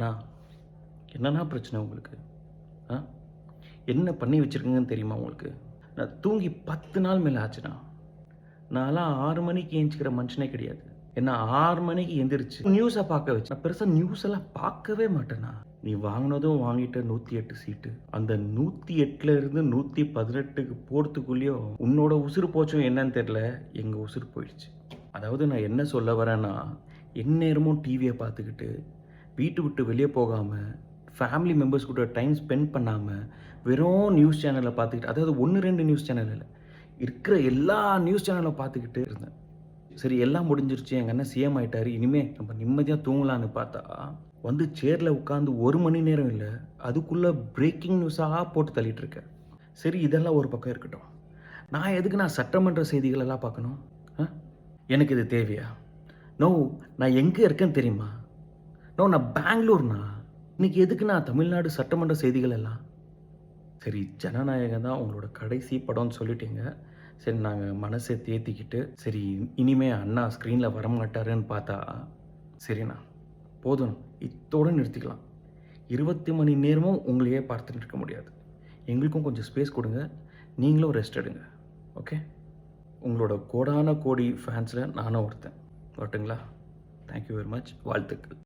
அண்ணா என்னண்ணா பிரச்சனை உங்களுக்கு? ஆ என்ன பண்ணி வச்சுருக்கீங்கன்னு தெரியுமா உங்களுக்கு? நான் தூங்கி 10 நாள் மேலே ஆச்சுண்ணா. நான்லாம் 6 மணிக்கு எந்திச்சிக்கிற மனுஷனே கிடையாது. என்ன 6 மணிக்கு எந்திரிச்சு நியூஸை பார்க்க வச்சு நான் பெருசாக நியூஸ் எல்லாம் பார்க்கவே மாட்டேண்ணா. நீ வாங்கினதும் வாங்கிட்ட 108 சீட்டு. அந்த 108ல் இருந்து 118க்கு போகிறதுக்குள்ளேயும் உன்னோட உசுறு போச்சும் என்னன்னு தெரில, எங்கள் உசுறு போயிடுச்சு. அதாவது நான் என்ன சொல்ல வரேன்னா, எந்நேரமும் டிவியை பார்த்துக்கிட்டு வீட்டு விட்டு வெளியே போகாமல் ஃபேமிலி மெம்பர்ஸ் கூட டைம் ஸ்பெண்ட் பண்ணாமல் வெறும் நியூஸ் சேனலை பார்த்துக்கிட்டு, அதாவது 1-2 நியூஸ் சேனல் இல்லை, இருக்கிற எல்லா நியூஸ் சேனலும் பார்த்துக்கிட்டு இருந்தேன். சரி எல்லாம் முடிஞ்சிருச்சு, எங்கள் அண்ணன் சிஎம் ஆகிட்டார், இனிமேல் நம்ம நிம்மதியாக தூங்கலான்னு பார்த்தா வந்து சேரில் உட்காந்து 1 மணி நேரம் இல்லை, அதுக்குள்ளே பிரேக்கிங் நியூஸாக போட்டு தள்ளிட்டு இருக்கேன். சரி இதெல்லாம் ஒரு பக்கம் இருக்கட்டும், நான் சட்டமன்ற செய்திகளெல்லாம் பார்க்கணும்? எனக்கு இது தேவையா? நோ, நான் எங்கே இருக்கேன்னு தெரியுமா? நோ, நான் பெங்களூர்ண்ணா. இன்னைக்கு எதுக்கு நான் தமிழ்நாடு சட்டமன்ற செய்திகள் எல்லாம்? சரி ஜனநாயகம் தான் உங்களோட கடைசி படம்னு சொல்லிட்டீங்க. சரி நாங்கள் மனசை தேத்திக்கிட்டு சரி இனிமே அண்ணா ஸ்க்ரீனில் வரமாட்டாருன்னு பார்த்தா சரிண்ணா போதும், இத்தோடு நிறுத்திக்கலாம். 20 மணி நேரமும் உங்களையே பார்த்துட்டு இருக்க முடியாது. எங்களுக்கும் கொஞ்சம் ஸ்பேஸ் கொடுங்க, நீங்களும் ரெஸ்ட் எடுங்க. ஓகே, உங்களோட கோடான கோடி ஃபேன்ஸில் நானும் ஒருத்தன். வரட்டுங்களா? Thank you very much. வாழ்த்துக்கள்.